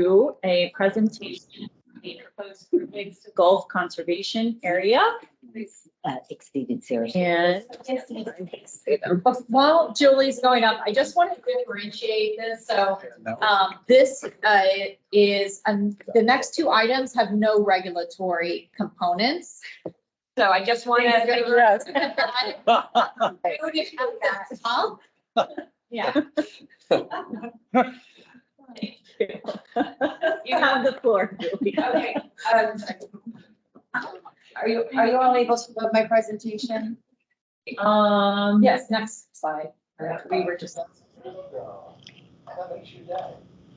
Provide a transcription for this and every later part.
do a presentation on the proposed Everglades Gulf Conservation Area. Exceeded seriously. And While Julie's going up, I just want to differentiate this. So this is, the next two items have no regulatory components. So I just want to. Yes. Huh? Yeah. You have the floor, Julie. Okay. Are you all able to look my presentation? Yes, next slide. We were just. That makes you day.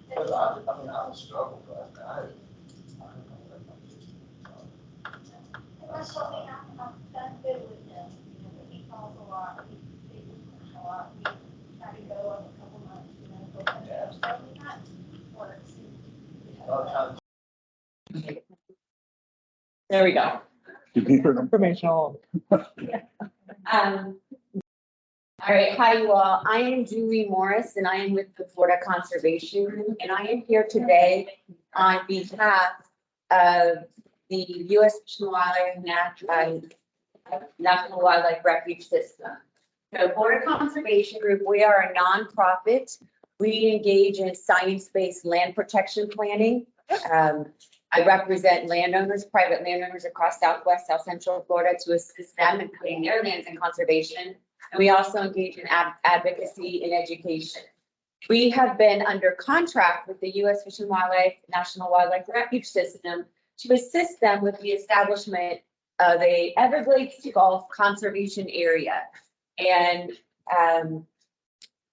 Because I would struggle, but That's what we have, done good with him, he calls a lot, he a lot, we try to go on a couple months, go back to so that works. There we go. Informational. All right, hi you all. I am Julie Morris and I am with the Florida Conservation Group, and I am here today on behalf of the U.S. Fish and Wildlife National Wildlife Refuge System. So Florida Conservation Group, we are a nonprofit. We engage in science-based land protection planning. I represent landowners, private landowners across Southwest, South Central Florida to assist them in putting their lands in conservation. And we also engage in advocacy and education. We have been under contract with the U.S. Fish and Wildlife National Wildlife Refuge System to assist them with the establishment of a Everglades Gulf conservation area. And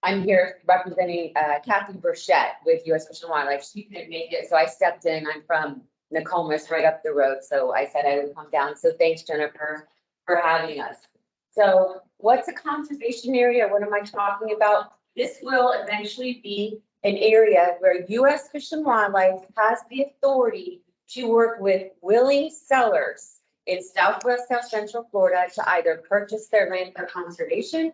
I'm here representing Kathy Burchett with U.S. Fish and Wildlife. She couldn't make it, so I stepped in. I'm from Nokomis, right up the road, so I said I would come down. So thanks, Jennifer, for having us. So what's a conservation area? What am I talking about? This will eventually be an area where U.S. Fish and Wildlife has the authority to work with willing sellers in Southwest, South Central Florida to either purchase their land for conservation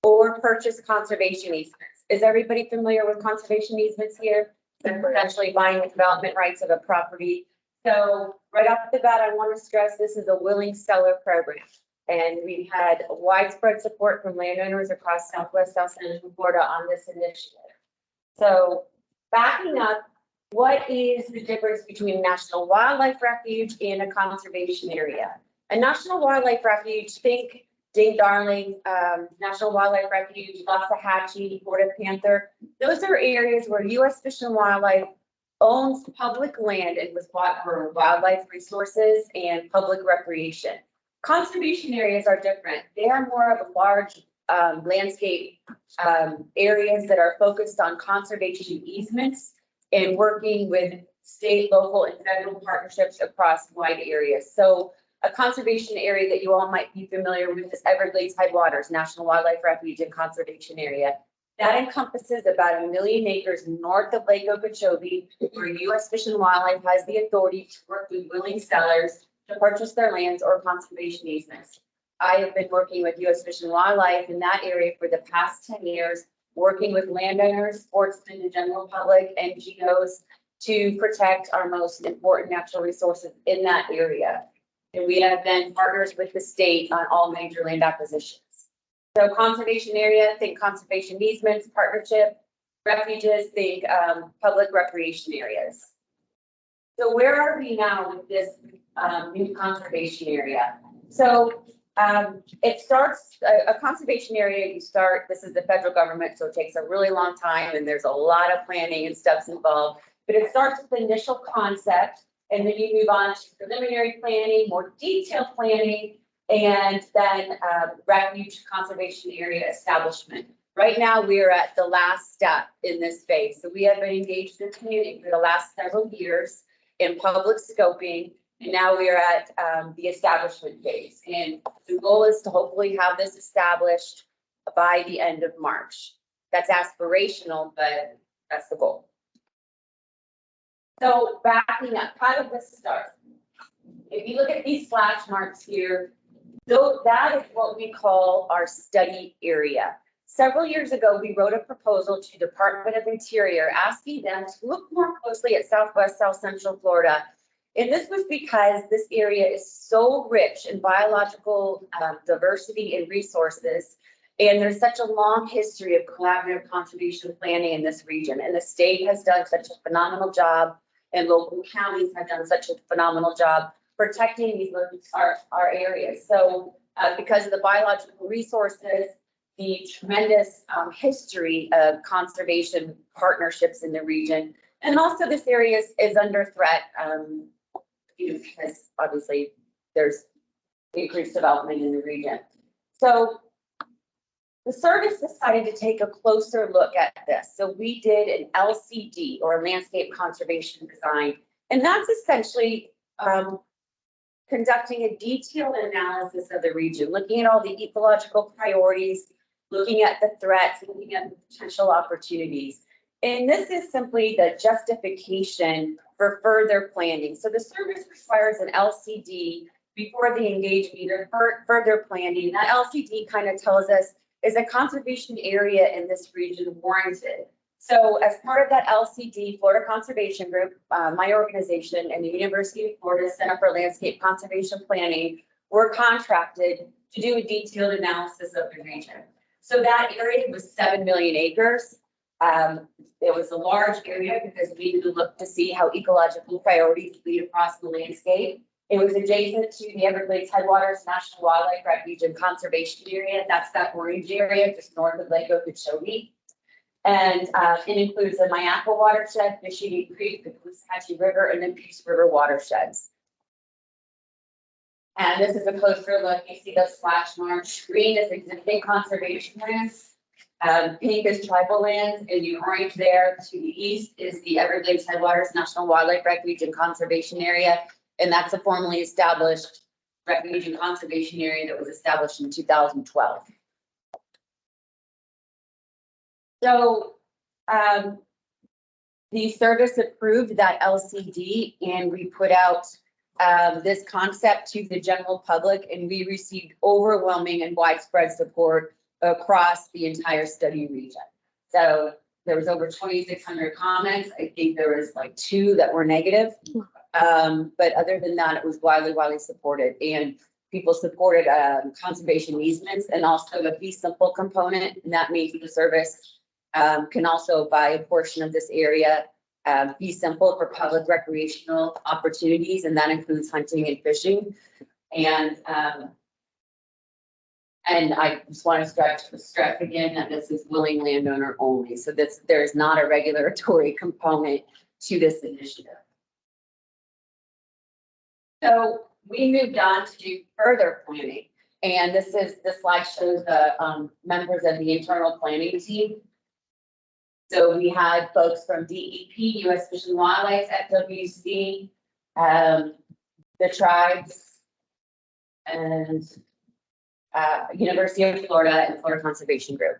or purchase conservation easements. Is everybody familiar with conservation easements here? And potentially buying the development rights of a property. So right off the bat, I want to stress this is a willing seller program. And we've had widespread support from landowners across Southwest, South Central Florida on this initiative. So backing up, what is the difference between a National Wildlife Refuge and a conservation area? A National Wildlife Refuge, think Ding Darling, National Wildlife Refuge, Loxahatchee, Florida Panther. Those are areas where U.S. Fish and Wildlife owns public land and was bought for wildlife resources and public recreation. Conservation areas are different. They are more of a large landscape areas that are focused on conservation easements and working with state, local, and federal partnerships across wide areas. So a conservation area that you all might be familiar with is Everglades Headwaters National Wildlife Refuge and Conservation Area. That encompasses about 1 million acres north of Lake Okeechobee, where U.S. Fish and Wildlife has the authority to work with willing sellers to purchase their lands or conservation easements. I have been working with U.S. Fish and Wildlife in that area for the past 10 years, working with landowners, sportsmen, the general public, NGOs to protect our most important natural resources in that area. And we have been partners with the state on all major land acquisitions. So conservation area, think conservation easements, partnership, refuges, think public recreation areas. So where are we now with this new conservation area? So it starts, a conservation area, you start, this is the federal government, so it takes a really long time and there's a lot of planning and stuff's involved, but it starts with the initial concept and then you move on to preliminary planning, more detailed planning, and then refuge conservation area establishment. Right now, we're at the last step in this phase. So we have been engaged in the community for the last several years in public scoping, and now we are at the establishment phase. And the goal is to hopefully have this established by the end of March. That's aspirational, but that's the goal. So backing up, how did this start? If you look at these splash marks here, so that is what we call our study area. Several years ago, we wrote a proposal to Department of Interior asking them to look more closely at Southwest, South Central Florida. And this was because this area is so rich in biological diversity and resources. And there's such a long history of collaborative conservation planning in this region. And the state has done such a phenomenal job, and local counties have done such a phenomenal job protecting these our areas. So because of the biological resources, the tremendous history of conservation partnerships in the region, and also this area is under threat, because obviously there's increased development in the region. So the service decided to take a closer look at this. So we did an LCD, or a landscape conservation design, and that's essentially conducting a detailed analysis of the region, looking at all the ecological priorities, looking at the threats, looking at the potential opportunities. And this is simply the justification for further planning. So the service requires an LCD before they engage in either further planning. That LCD kind of tells us, is a conservation area in this region warranted? So as part of that LCD, Florida Conservation Group, my organization, and the University of Florida Center for Landscape Conservation Planning were contracted to do a detailed analysis of the region. So that area was 7 million acres. It was a large area because we needed to look to see how ecological priorities lead across the landscape. It was adjacent to the Everglades Headwaters National Wildlife Refuge and Conservation Area. That's that orange area just north of Lake Okeechobee. And it includes the Mayaca watershed, Michigan Creek, the Caloosahatchee River, and the Peace River watersheds. And this is a closer look. You see the splash marks. Green is existing conservation lands. Pink is tribal lands, and the orange there to the east is the Everglades Headwaters National Wildlife Refuge and Conservation Area. And that's a formally established refuge and conservation area that was established in 2012. So the service approved that LCD, and we put out this concept to the general public, and we received overwhelming and widespread support across the entire study region. So there was over 2,600 comments. I think there was like 2 that were negative. But other than that, it was widely supported, and people supported conservation easements and also a fee simple component. And that means the service can also buy a portion of this area, fee simple for public recreational opportunities. And that includes hunting and fishing. And I just want to stress again that this is willing landowner only. So there's not a regulatory component to this initiative. So we moved on to do further planning. And this slide shows the members of the internal planning team. So we had folks from DEP, U.S. Fish and Wildlife, FWC, the tribes, and University of Florida and Florida Conservation Group.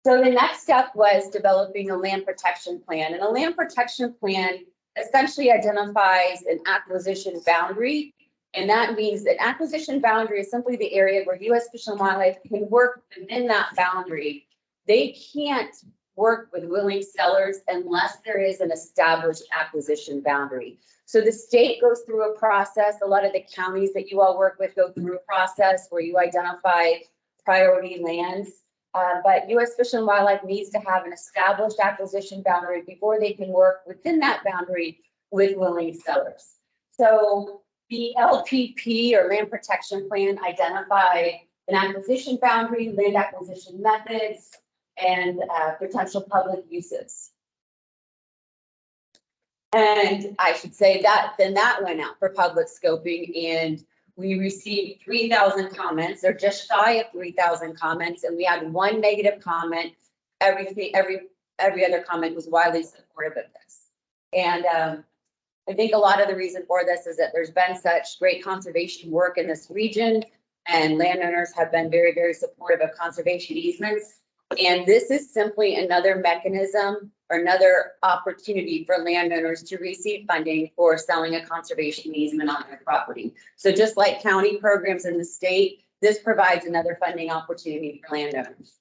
So the next step was developing a land protection plan. And a land protection plan essentially identifies an acquisition boundary. And that means that acquisition boundary is simply the area where U.S. Fish and Wildlife can work within that boundary. They can't work with willing sellers unless there is an established acquisition boundary. So the state goes through a process. A lot of the counties that you all work with go through a process where you identify priority lands. But U.S. Fish and Wildlife needs to have an established acquisition boundary before they can work within that boundary with willing sellers. So the LPP, or Land Protection Plan, identified an acquisition boundary, land acquisition methods, and potential public uses. And I should say that then that went out for public scoping, and we received 3,000 comments, or just shy of 3,000 comments, and we had 1 negative comment. Every other comment was widely supportive of this. And I think a lot of the reason for this is that there's been such great conservation work in this region, and landowners have been very supportive of conservation easements. And this is simply another mechanism or another opportunity for landowners to receive funding for selling a conservation easement on their property. So just like county programs in the state, this provides another funding opportunity for landowners.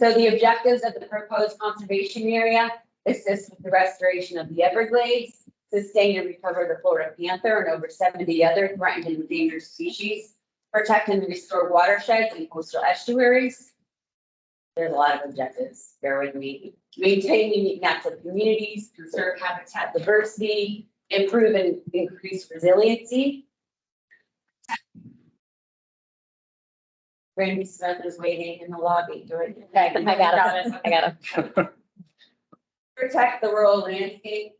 So the objectives of the proposed conservation area assist with the restoration of the Everglades, sustain and recover the Florida panther and over 70 other threatened and endangered species, protect and restore watersheds and coastal estuaries. There's a lot of objectives, bear with me. Maintain unique natural communities, conserve habitat diversity, improve and increase resiliency. Randy Smith is waiting in the lobby. Okay, I got it. Protect the rural landscape,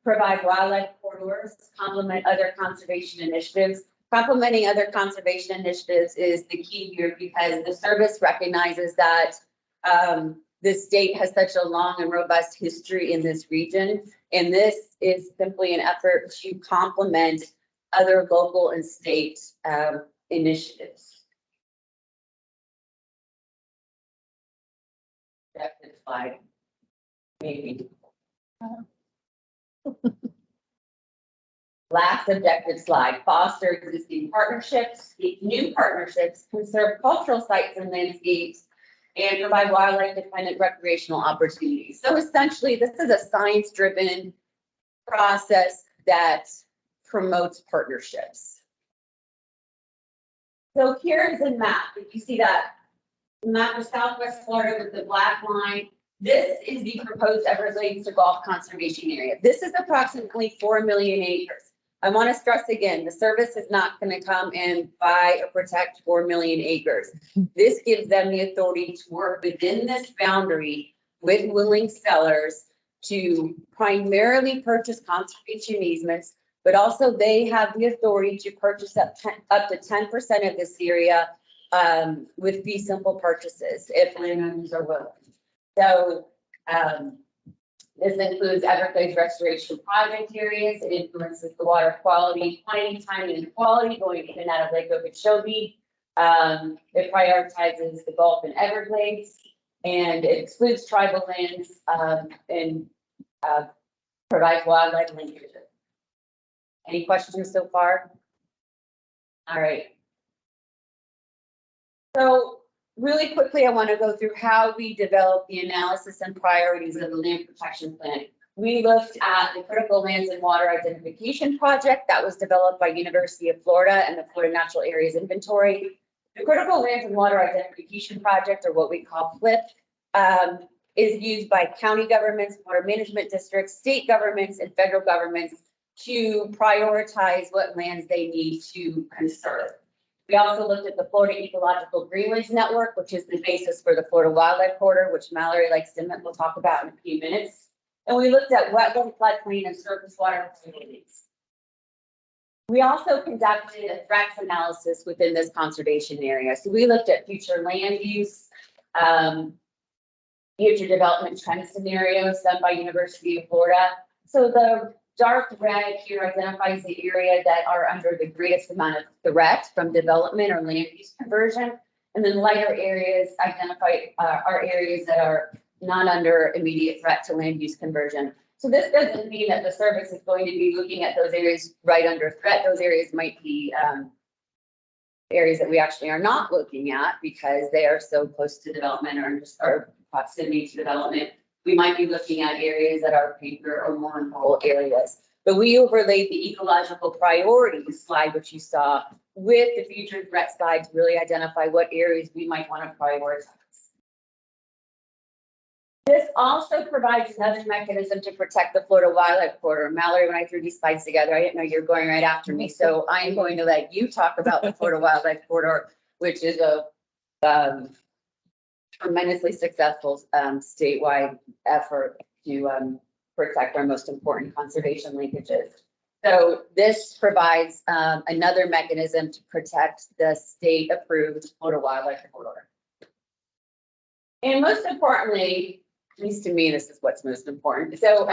provide wildlife corridors, complement other conservation initiatives. Complementing other conservation initiatives is the key here because the service recognizes that the state has such a long and robust history in this region. And this is simply an effort to complement other local and state initiatives. Objective slide. Maybe. Last objective slide, foster existing partnerships, seek new partnerships, conserve cultural sites and landscapes, and provide wildlife dependent recreational opportunities. So essentially, this is a science-driven process that promotes partnerships. So here is a map. If you see that map of Southwest Florida with the black line, this is the proposed Everglades to Gulf Conservation Area. This is approximately 4 million acres. I want to stress again, the service is not going to come and buy or protect 4 million acres. This gives them the authority to work within this boundary with willing sellers to primarily purchase conservation easements, but also they have the authority to purchase up to 10% of this area with fee simple purchases if landowners are willing. So this includes Everglades restoration project areas. It influences the water quality, quantity, timing, and quality going in and out of Lake Okeechobee. It prioritizes the Gulf and Everglades, and it excludes tribal lands and provides wildlife linkages. Any questions so far? All right. So really quickly, I want to go through how we develop the analysis and priorities of the land protection plan. We looked at the critical lands and water identification project that was developed by University of Florida and the Florida Natural Areas Inventory. The critical lands and water identification project, or what we call FLIP, is used by county governments, water management districts, state governments, and federal governments to prioritize what lands they need to conserve. We also looked at the Florida Ecological Greenways Network, which is the basis for the Florida Wildlife Corridor, which Mallory Lake-Stimmet will talk about in a few minutes. And we looked at wetland, floodplain, and surface water facilities. We also conducted a threats analysis within this conservation area. So we looked at future land use, future development trend scenarios done by University of Florida. So the dark red here identifies the area that are under the greatest amount of threat from development or land use conversion. And then lighter areas identify are areas that are not under immediate threat to land use conversion. So this doesn't mean that the service is going to be looking at those areas right under threat. Those areas might be areas that we actually are not looking at because they are so close to development or proximity to development. We might be looking at areas that are paper or more rural areas. But we overlaid the ecological priorities slide, which you saw, with the future threat slide to really identify what areas we might want to prioritize. This also provides another mechanism to protect the Florida Wildlife Corridor. Mallory, when I threw these slides together, I didn't know you were going right after me. So I am going to let you talk about the Florida Wildlife Corridor, which is a tremendously successful statewide effort to protect our most important conservation linkages. So this provides another mechanism to protect the state-approved Florida Wildlife Corridor. And most importantly, at least to me, this is what's most important. So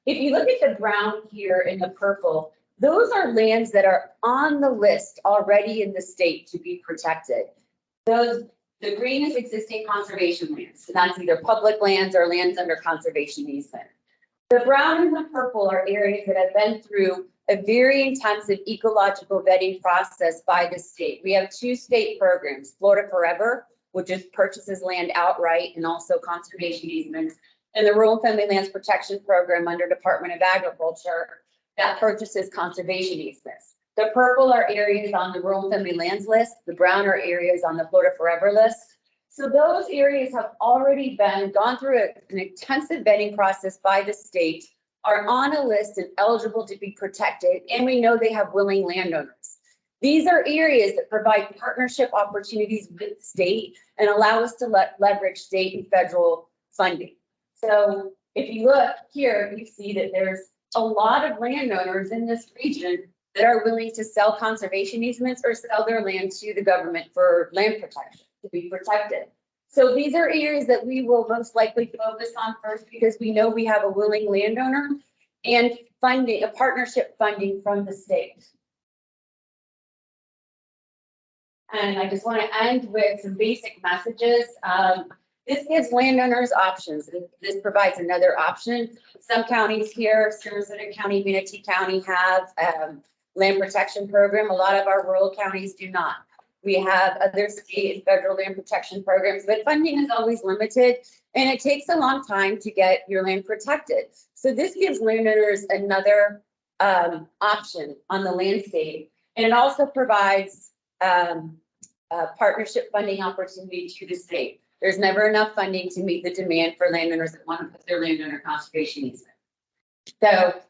if you look at the brown here in the purple, those are lands that are on the list already in the state to be protected. The green is existing conservation lands, and that's either public lands or lands under conservation easement. The brown and the purple are areas that have been through a very intensive ecological vetting process by the state. We have 2 state programs, Florida Forever, which just purchases land outright and also conservation easements, and the Rural and Family Lands Protection Program under Department of Agriculture that purchases conservation easements. The purple are areas on the Rural and Family Lands list, the brown are areas on the Florida Forever list. So those areas have already gone through an intensive vetting process by the state, are on a list and eligible to be protected, and we know they have willing landowners. These are areas that provide partnership opportunities with the state and allow us to leverage state and federal funding. So if you look here, you see that there's a lot of landowners in this region that are willing to sell conservation easements or sell their land to the government for land protection, to be protected. So these are areas that we will most likely focus on first because we know we have a willing landowner and funding, a partnership funding from the state. And I just want to end with some basic messages. This gives landowners options. This provides another option. Some counties here, Sarasota County, Manatee County have land protection program. A lot of our rural counties do not. We have other state and federal land protection programs, but funding is always limited and it takes a long time to get your land protected. So this gives landowners another option on the landscape. And it also provides partnership funding opportunity to the state. There's never enough funding to meet the demand for landowners that want to put their land under conservation easement. So,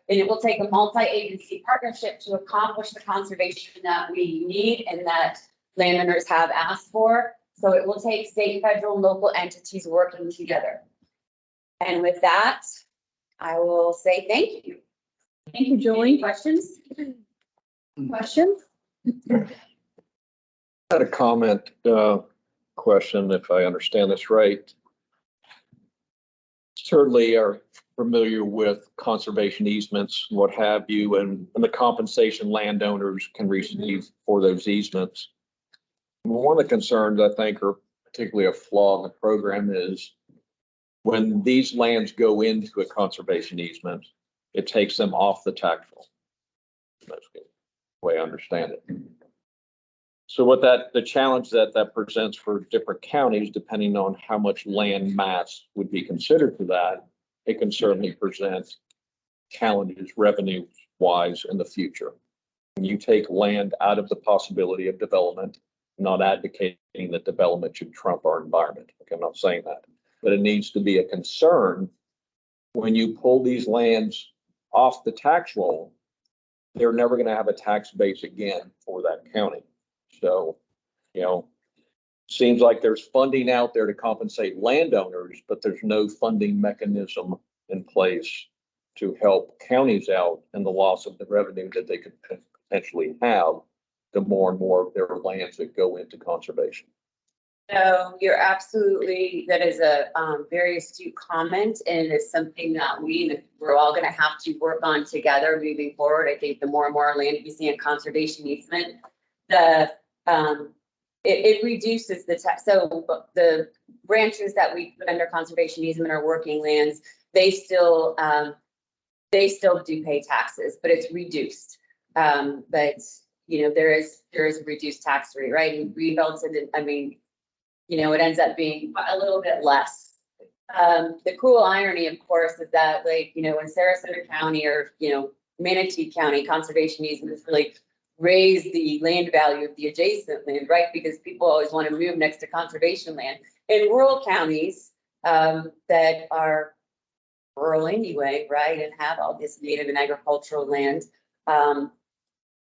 and it will take a multi-agency partnership to accomplish the conservation that we need and that landowners have asked for. So it will take state, federal, and local entities working together. And with that, I will say thank you. Thank you, Julie. Questions? Questions? Had a comment, question, if I understand this right. Certainly are familiar with conservation easements, what have you, and the compensation landowners can receive for those easements. One of the concerns I think are particularly a flaw in the program is when these lands go into a conservation easement, it takes them off the tax roll. That's the way I understand it. So what the challenge that presents for different counties, depending on how much land mass would be considered for that, it can certainly present challenges revenue wise in the future. When you take land out of the possibility of development, not advocating that development should trump our environment. Okay, I'm not saying that, but it needs to be a concern when you pull these lands off the tax roll, they're never going to have a tax base again for that county. So, you know, seems like there's funding out there to compensate landowners, but there's no funding mechanism in place to help counties out in the loss of the revenue that they could potentially have the more and more of their lands that go into conservation. So you're absolutely, that is a very astute comment, and it's something that we're all going to have to work on together moving forward. I think the more and more land we see in conservation easement, it reduces the tax. So the ranches that we put under conservation easement are working lands. They still do pay taxes, but it's reduced. But you know, there is a reduced tax rate, right? And rebuilds, I mean, you know, it ends up being a little bit less. The cruel irony, of course, is that, like, you know, in Sarasota County or, you know, Manatee County, conservation easements really raise the land value of the adjacent land, right? Because people always want to move next to conservation land. In rural counties that are rural anyway, right, and have all this native and agricultural land,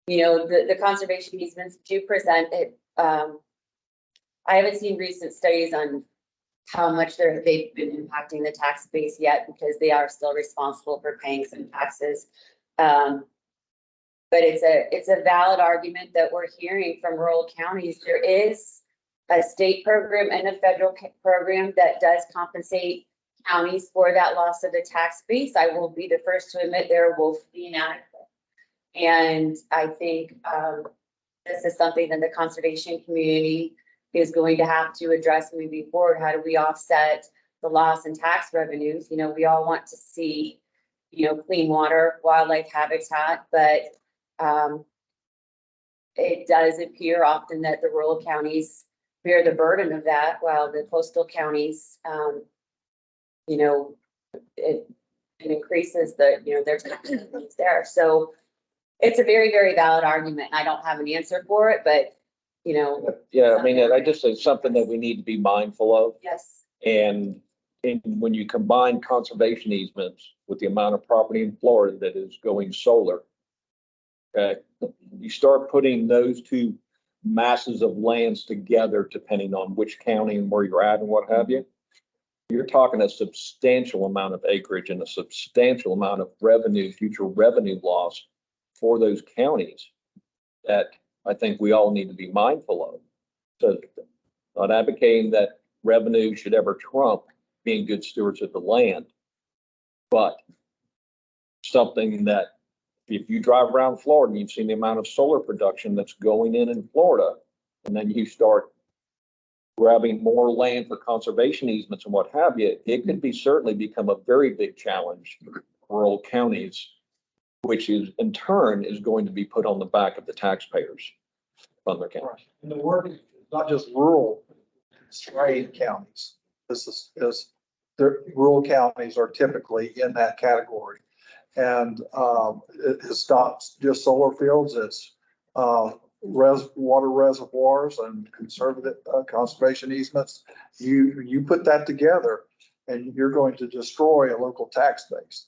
you know, the conservation easements do present it. I haven't seen recent studies on how much they've been impacting the tax base yet, because they are still responsible for paying some taxes. But it's a valid argument that we're hearing from rural counties. There is a state program and a federal program that does compensate counties for that loss of the tax base. I will be the first to admit they're woefully inadequate. And I think this is something that the conservation community is going to have to address moving forward. How do we offset the loss in tax revenues? You know, we all want to see, you know, clean water, wildlife habitat, but It does appear often that the rural counties bear the burden of that, while the coastal counties, you know, it increases the, you know, there's things there. So it's a very, very valid argument. I don't have an answer for it, but, you know, Yeah, I mean, I just say something that we need to be mindful of. yes. And when you combine conservation easements with the amount of property in Florida that is going solar, okay, you start putting those two masses of lands together, depending on which county and where you're at and what have you, you're talking a substantial amount of acreage and a substantial amount of revenue, future revenue loss for those counties that I think we all need to be mindful of. So not advocating that revenue should ever trump being good stewards of the land, but something that if you drive around Florida, and you've seen the amount of solar production that's going in Florida, and then you start grabbing more land for conservation easements and what have you, it could be certainly become a very big challenge for rural counties, which is in turn is going to be put on the back of the taxpayers on their county. And the word is not just rural, constrained counties. This is, rural counties are typically in that category. And it's not just solar fields, it's water reservoirs and conservative conservation easements. You put that together and you're going to destroy a local tax base.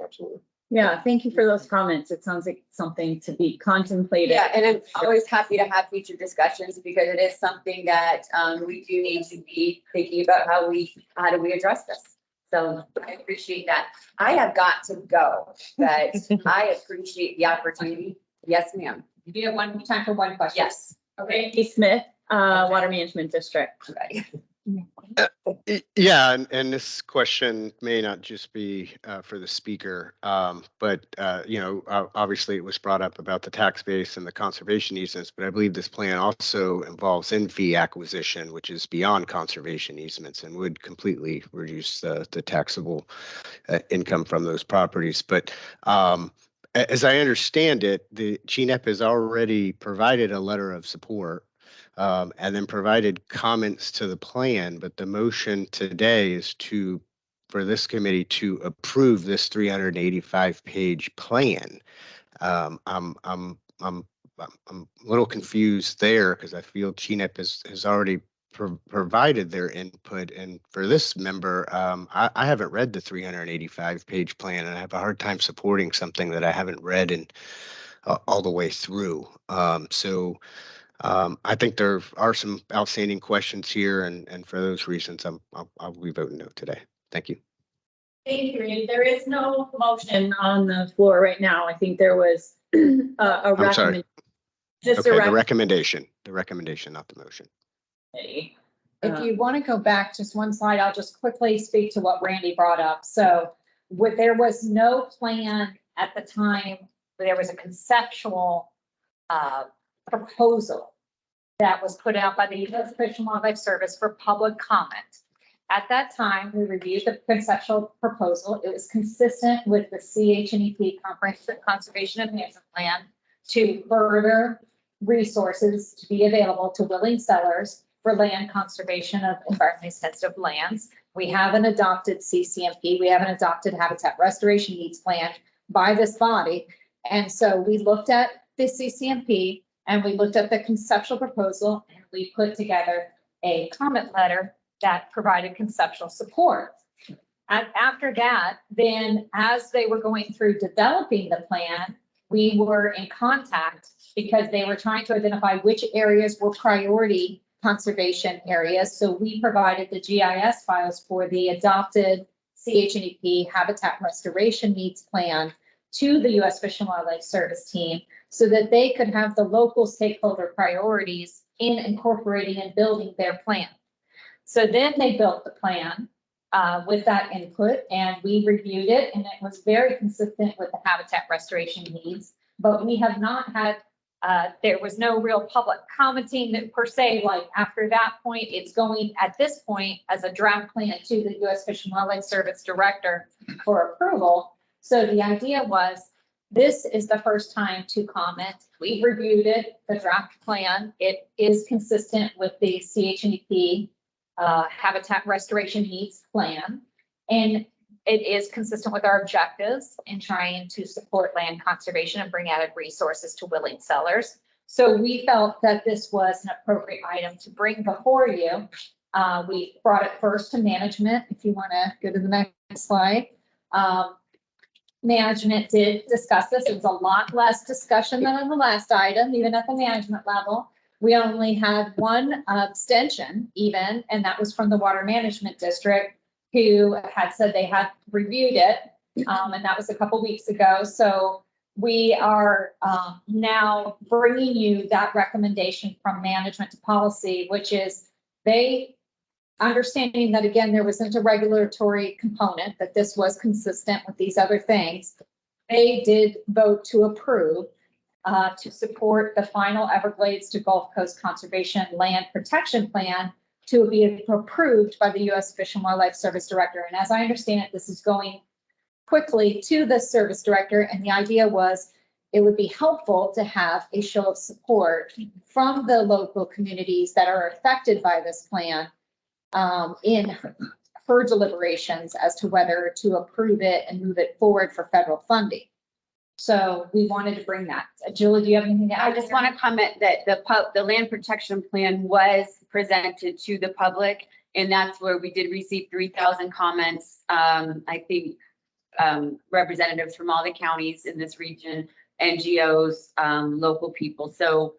Absolutely. Yeah, thank you for those comments. It sounds like something to be contemplated. Yeah, and I'm always happy to have future discussions because it is something that we do need to be thinking about how do we address this. So I appreciate that. I have got to go, but I appreciate the opportunity. Yes, ma'am. You do have time for one question. Yes. Okay. Hey, Smith, Water Management District. Right. Yeah, and this question may not just be for the speaker, but you know, obviously it was brought up about the tax base and the conservation easements, but I believe this plan also involves in-fee acquisition, which is beyond conservation easements and would completely reduce the taxable income from those properties. But as I understand it, the CHNEP has already provided a letter of support and then provided comments to the plan, but the motion today is for this committee to approve this 385-page plan. I'm a little confused there because I feel CHNEP has already provided their input, and for this member, I haven't read the 385-page plan, and I have a hard time supporting something that I haven't read and all the way through. I think there are some outstanding questions here, and for those reasons, I'll be voting no today. Thank you. Thank you, Randy. There is no motion on the floor right now. I think there was a I'm sorry. Just Okay, a the recommendation, not the motion. If you want to go back just one slide, I'll just quickly speak to what Randy brought up. So there was no plan at the time, there was a conceptual proposal that was put out by the U.S. Fish and Wildlife Service for public comment. At that time, we reviewed the conceptual proposal. It was consistent with the CHNEP Comprehensive Conservation and Management Plan to further resources to be available to willing sellers for land conservation of environmentally sensitive lands. We have an adopted CCMP. We have an adopted habitat restoration needs plan by this body. And so we looked at the CCMP and we looked at the conceptual proposal and we put together a comment letter that provided conceptual support. And after that, then as they were going through developing the plan, we were in contact because they were trying to identify which areas were priority conservation areas. So we provided the GIS files for the adopted CHNEP habitat restoration needs plan to the U.S. Fish and Wildlife Service team so that they could have the local stakeholder priorities in incorporating and building their plan. So then they built the plan with that input and we reviewed it and it was very consistent with the habitat restoration needs, but we have not had, there was no real public commenting that per se, like after that point, it's going at this point as a draft plan to the U.S. Fish and Wildlife Service director for approval. So the idea was This is the first time to comment. We reviewed it, the draft plan. It is consistent with the CHNEP Habitat Restoration Needs Plan. And it is consistent with our objectives in trying to support land conservation and bring added resources to willing sellers. So we felt that this was an appropriate item to bring before you. We brought it first to management. If you want to go to the next slide. Management did discuss this. It was a lot less discussion than on the last item, even at the management level. We only had one abstention even, and that was from the Water Management District, who had said they had reviewed it. And that was a couple weeks ago. So we are now bringing you that recommendation from management to policy, which is they understanding that, again, there wasn't a regulatory component, that this was consistent with these other things. They did vote to approve to support the final Everglades to Gulf Coast Conservation Land Protection Plan to be approved by the U.S. Fish and Wildlife Service Director. And as I understand it, this is going quickly to the service director. And the idea was it would be helpful to have a show of support from the local communities that are affected by this plan in her deliberations as to whether to approve it and move it forward for federal funding. So we wanted to bring that. Julie, do you have anything to add? I just want to comment that the land protection plan was presented to the public, and that's where we did receive 3,000 comments. I think representatives from all the counties in this region, NGOs, local people. So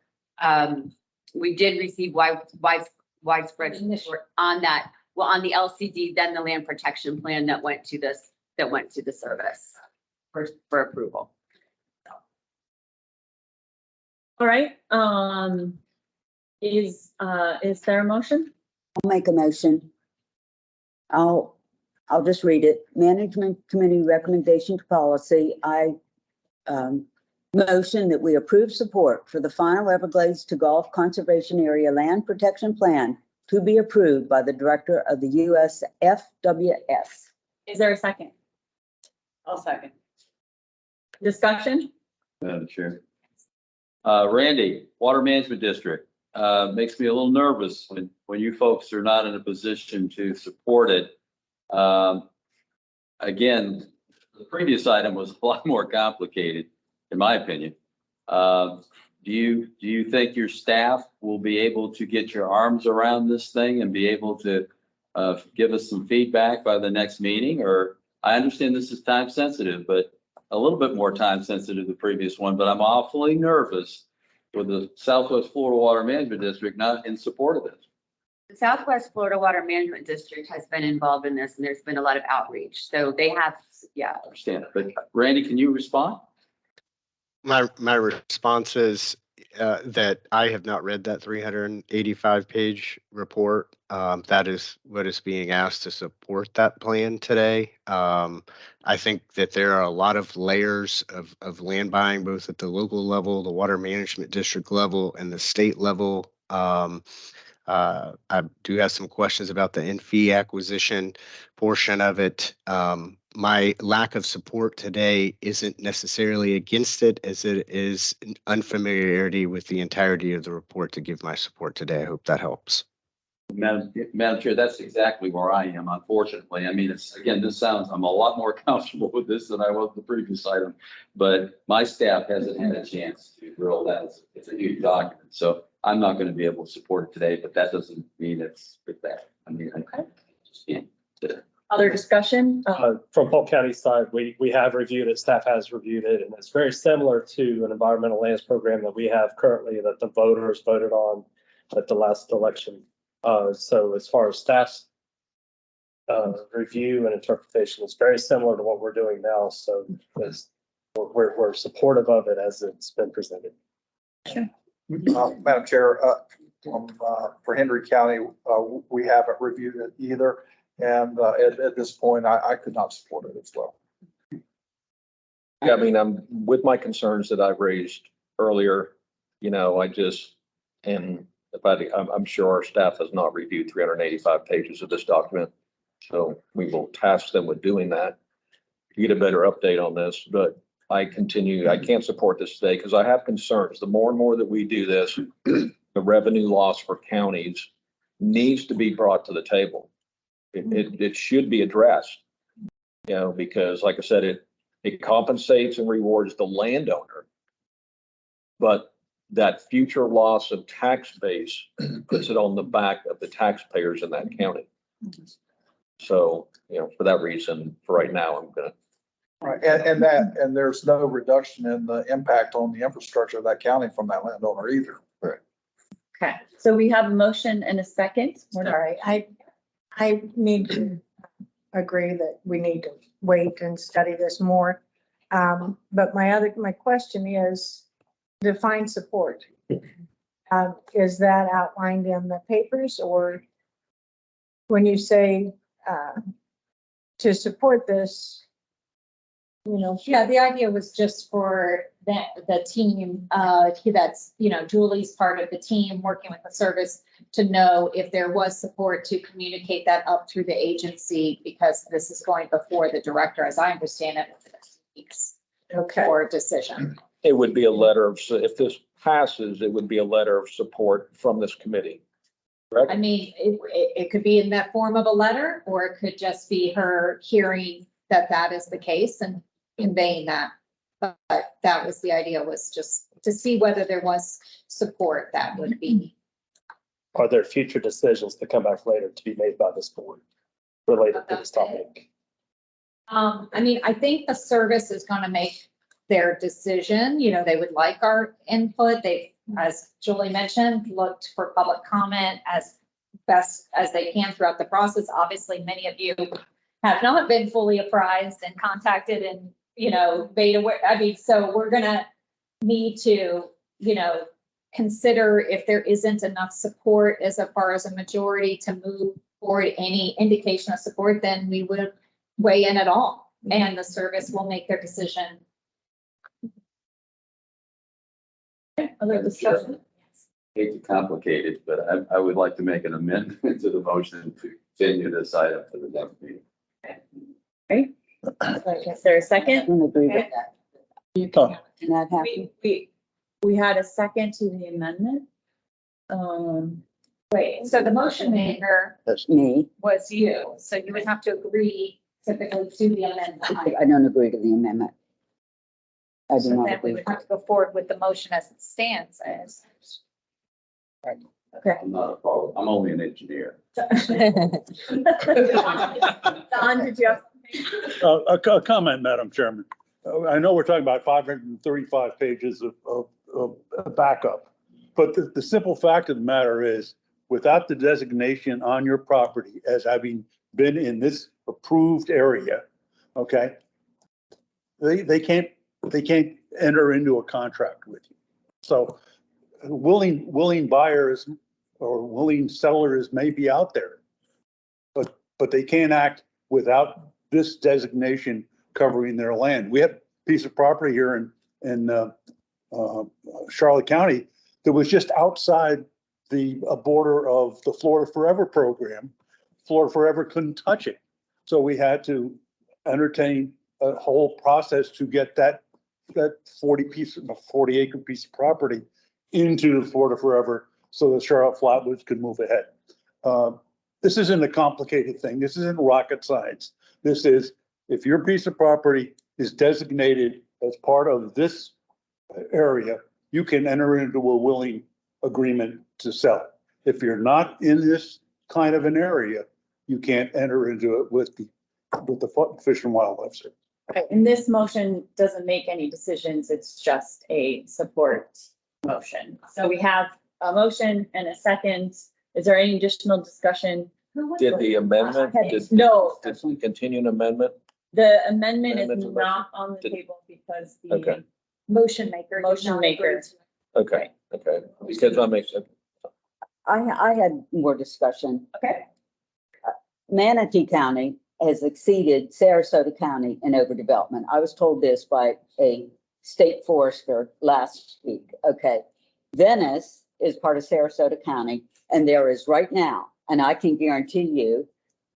we did receive widespread support on that. Well, on the LCD, then the land protection plan that went to the service for approval. All right, is there a motion? I'll make a motion. I'll just read it. Management Committee recommendation to policy. I motion that we approve support for the final Everglades to Gulf Conservation Area Land Protection Plan to be approved by the Director of the U.S. FWS. Is there a second? I'll second. Discussion? Madam Chair. Randy, Water Management District, makes me a little nervous when you folks are not in a position to support it. Again, the previous item was a lot more complicated, in my opinion. Do you think your staff will be able to get your arms around this thing and be able to give us some feedback by the next meeting? Or I understand this is time sensitive, but a little bit more time sensitive than the previous one, but I'm awfully nervous with the Southwest Florida Water Management District not in support of this. The Southwest Florida Water Management District has been involved in this, and there's been a lot of outreach. So they have, yeah. I understand it, but Randy, can you respond? My response is that I have not read that 385-page report. That is what is being asked to support that plan today. I think that there are a lot of layers of land buying, both at the local level, the water management district level, and the state level. I do have some questions about the in-fee acquisition portion of it. My lack of support today isn't necessarily against it, as it is an unfamiliarity with the entirety of the report to give my support today. I hope that helps. Madam Chair, that's exactly where I am, unfortunately. I mean, I'm a lot more comfortable with this than I was with the previous item, but my staff hasn't had a chance to drill that. It's a huge document, so I'm not going to be able to support it today, but that doesn't mean it's that. I mean, I just can't. Other discussion? From Polk County side, we have reviewed it, staff has reviewed it, and it's very similar to an environmental lands program that we have currently that the voters voted on at the last election. So as far as staff's review and interpretation, it's very similar to what we're doing now. So we're supportive of it as it's been presented. Sure. Madam Chair, for Henry County, we haven't reviewed it either. And at this point, I could not support it as well. Yeah, I mean, I'm with my concerns that I've raised earlier, I'm sure our staff has not reviewed 385 pages of this document. So we will task them with doing that to get a better update on this. But I can't support this today because I have concerns. The more and more that we do this, the revenue loss for counties needs to be brought to the table. It should be addressed, you know, because like I said, it compensates and rewards the landowner. But that future loss of tax base puts it on the back of the taxpayers in that county. So, you know, for that reason, for right now, I'm gonna. Right, and there's no reduction in the impact on the infrastructure of that county from that landowner either. Okay, so we have a motion and a second. Sorry, I need to agree that we need to wait and study this more. But my question is define support. Is that outlined in the papers, or when you say to support this, you know? Yeah, the idea was just for the team, that's, you know, Julie's part of the team working with the service to know if there was support to communicate that up through the agency, because this is going before the director, as I understand it, within a few weeks Okay. for a decision. It would be a letter of, if this passes, it would be a letter of support from this committee. Correct? I mean, it could be in that form of a letter, or it could just be her hearing that that is the case and conveying that. But that was the idea, was just to see whether there was support that would be. Are there future decisions to come back later to be made by this board related to this topic? I mean, I think the service is gonna make their decision, you know, they would like our input. They, as Julie mentioned, looked for public comment as best as they can throughout the process. Obviously, many of you have not been fully apprised and contacted and, you know, made aware. I mean, so we're gonna need to, you know, consider if there isn't enough support as far as a majority to move forward any indication of support, then we would weigh in at all, and the service will make their decision. Other discussion? Hate to complicate it, but I would like to make an amendment to the motion to continue this item to the next meeting. Is there a second? I don't agree with that. Not happy? We had a second to the amendment. Wait, so the motion maker That's me. was you, so you would have to agree typically to the amendment. I don't agree to the amendment. I do So not then we agree. would have to go forward with the motion as it stands as. I'm not a problem. I'm only an engineer. Don, did you have? A comment, Madam Chairman. I know we're talking about 535 pages of backup, but the simple fact of the matter is, without the designation on your property as having been in this approved area, okay, they can't enter into a contract with you. So willing buyers or willing sellers may be out there, but they can't act without this designation covering their land. We had a piece of property here in Charlotte County that was just outside the border of the Florida Forever program. Florida Forever couldn't touch it. So we had to entertain a whole process to get that 40 acre piece of property into the Florida Forever so the Charlotte Flatwoods could move ahead. This isn't a complicated thing. This isn't rocket science. This is, if your piece of property is designated as part of this area, you can enter into a willing agreement to sell. If you're not in this kind of an area, you can't enter into it with the Fish and Wildlife Service. Okay, and this motion doesn't make any decisions. It's just a support motion. So we have a motion and a second. Is there any additional discussion? Did the amendment, No, did we continue an amendment? the amendment is Amendment to the not on the Did- table because Okay. the Motion maker. did Motion not maker. agree to it. Okay, because that makes sense. I had more discussion. Okay. Manatee County has exceeded Sarasota County in overdevelopment. I was told this by a state forester last week. Okay. Venice is part of Sarasota County, and there is right now, and I can guarantee you,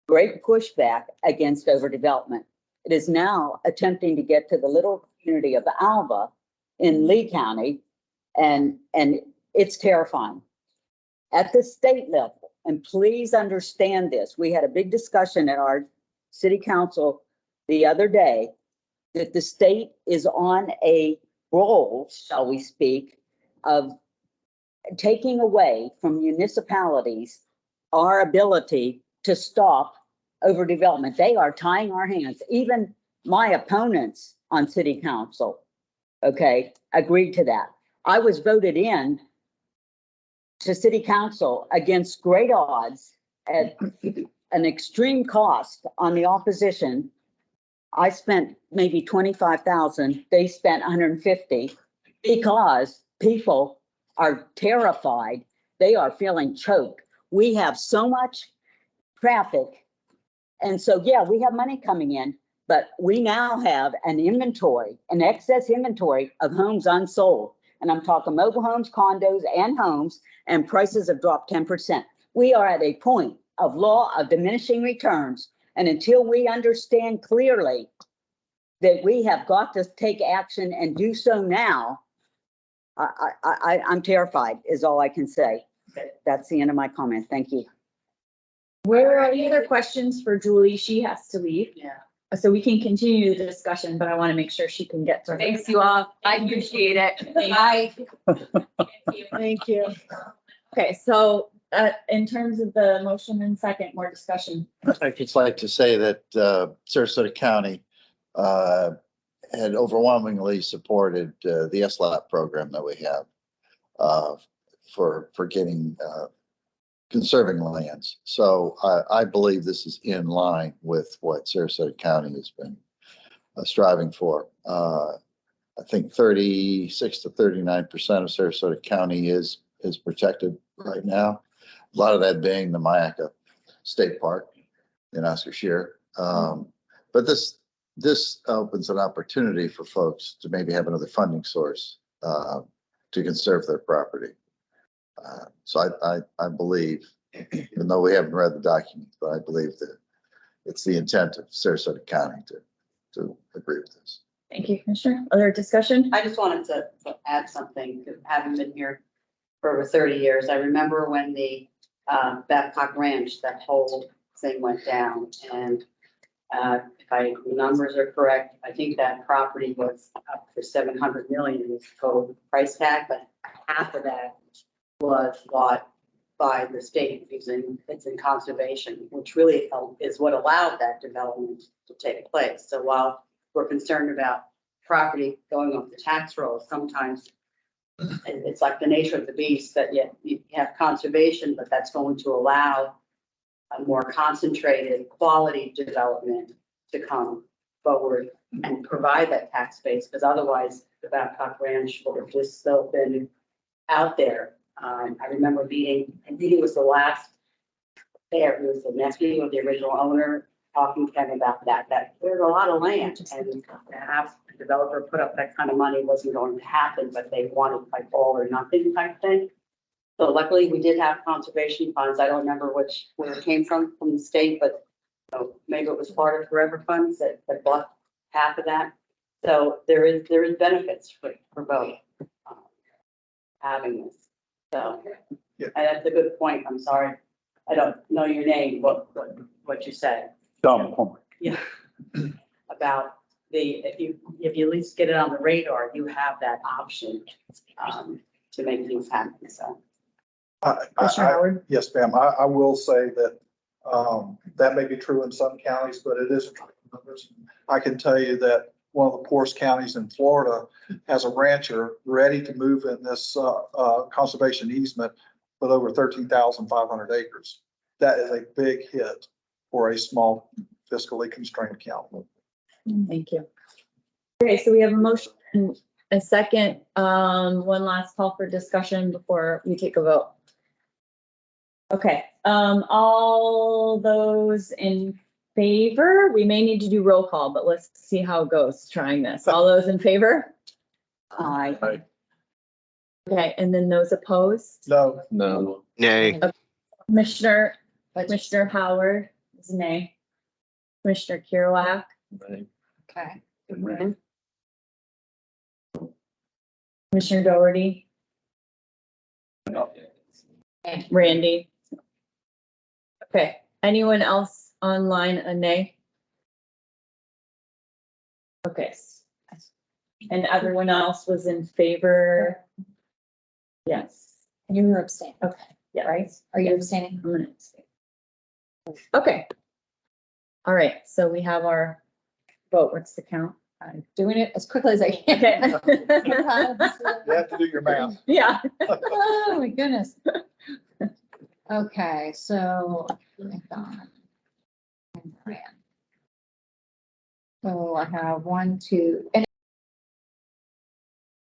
great pushback against overdevelopment. It is now attempting to get to the little community of Alva in Lee County, and it's terrifying. At the state level, and please understand this, we had a big discussion at our city council the other day that the state is on a roll, shall we speak, of taking away from municipalities our ability to stop overdevelopment. They are tying our hands. Even my opponents on city council, okay, agreed to that. I was voted in to city council against great odds at an extreme cost on the opposition. I spent maybe 25,000. They spent 150 because people are terrified. They are feeling choked. We have so much traffic. And so, yeah, we have money coming in, but we now have an inventory, an excess inventory of homes unsold. And I'm talking mobile homes, condos, and homes, and prices have dropped 10%. We are at a point of law of diminishing returns. And until we understand clearly that we have got to take action and do so now, I'm terrified is all I can say. That's the end of my comment. Thank you. Where are any other questions for Julie? She has to leave. Yeah. So we can continue the discussion, but I want to make sure she can get to her. Thanks you all. I appreciate it. Bye. Thank you. Okay, so in terms of the motion and second, more discussion. I'd just like to say that Sarasota County had overwhelmingly supported the SLAP program that we have for getting conserving lands. So I believe this is in line with what Sarasota County has been striving for. I think 36 to 39% of Sarasota County is protected right now. A lot of that being the Mayaca State Park in Oscar Shear. But this opens an opportunity for folks to maybe have another funding source to conserve their property. So I believe, even though we haven't read the document, but I believe that it's the intent of Sarasota County to agree with this. Thank you, Commissioner. Other discussion? I just wanted to add something, to having been here for over 30 years. I remember when the Babcock Ranch, that whole thing went down, and if the numbers are correct, I think that property was up for 700 million was total price tag, but half of that was bought by the state using it's in conservation, which really is what allowed that development to take place. So while we're concerned about property going off the tax rolls, sometimes it's like the nature of the beast that you have conservation, but that's going to allow a more concentrated quality development to come forward and provide that tax base, because otherwise the Babcock Ranch would have just still been out there. I remember I think it was the last there, it was the nephew of the original owner talking to him about that there's a lot of land, and to have a developer put up that kind of money wasn't going to happen, but they wanted like all or nothing type thing. So luckily we did have conservation funds. I don't remember where it came from the state, but maybe it was part of Forever Funds that bought half of that. So there is benefits for both having this. So Yeah. and that's a good point. I'm sorry. I don't know your name, what you said. Tom Palmer. Yeah. About if you at least get it on the radar, you have that option to make things happen. So. Commissioner Howard? Yes, ma'am. I will say that that may be true in some counties, but it isn't true in others. I can tell you that one of the poorest counties in Florida has a rancher ready to move in this conservation easement with over 13,500 acres. That is a big hit for a small fiscally constrained county. Thank you. Okay, so we have a motion and a second. One last call for discussion before we take a vote. Okay, all those in favor, we may need to do roll call, but let's see how it goes trying this. All those in favor? Aye. Okay, and then those opposed? No, No. Nay. Commissioner Howard is nay. Commissioner Kerouac, Okay. Commissioner Doherty, Randy. Okay, anyone else online, a nay? Okay. And everyone else was in favor? Yes. You were abstaining, Okay, yeah. right? Are you abstaining? I'm gonna abstain. Okay. All right, so we have our vote. What's the count? I'm doing it as quickly as I can. Okay. You have to do your math. Yeah. Oh, my goodness. Okay, so. So I have 1, 2, and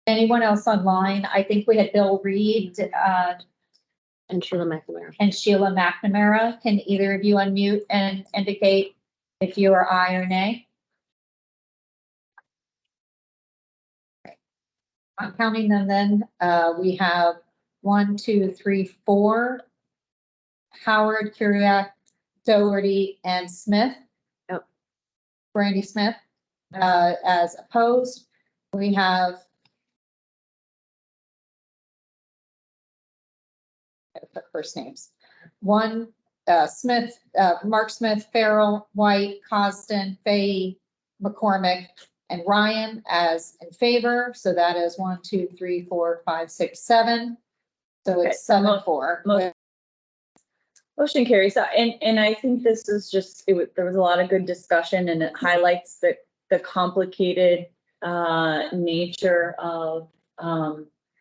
anyone else online? I think we had Bill Reed, And Sheila McNamara. and Sheila McNamara. Can either of you unmute and indicate if you are aye or nay? I'm counting them then. We have 1, 2, 3, 4. Howard, Kuriak, Doherty, and Smith. Yep. Brandy Smith, as opposed. We have. Gotta put first names. 1, Smith, Mark Smith, Farrell, White, Costin, Fahey, McCormick, and Ryan as in favor. So that is 1, 2, 3, 4, 5, 6, 7. So Okay, it's 7-4. Motion carries. And I think this is just, there was a lot of good discussion and it highlights the complicated nature of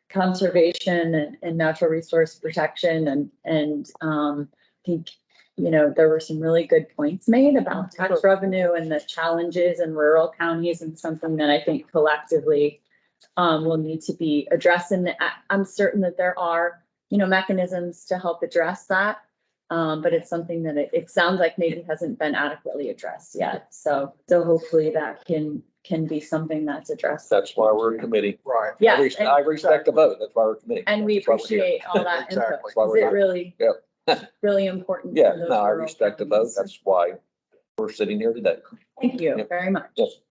conservation and natural resource protection and I think, there were some really good points made about tax revenue and the challenges in rural counties and something that I think collectively will need to be addressed. And I'm certain that there are, mechanisms to help address that. But it's something that it sounds like maybe hasn't been adequately addressed yet. So hopefully that can be something that's addressed. That's why we're a committee. Right. Yeah, I respect the vote. That's why we're a committee. and we That's why we're here. appreciate all that input. Exactly. That's why Is we're it here. really, Yep. really important? Yeah, for those no, I rural respect the vote. counties? That's why we're sitting here today. Thank you Yep. very much. Yes.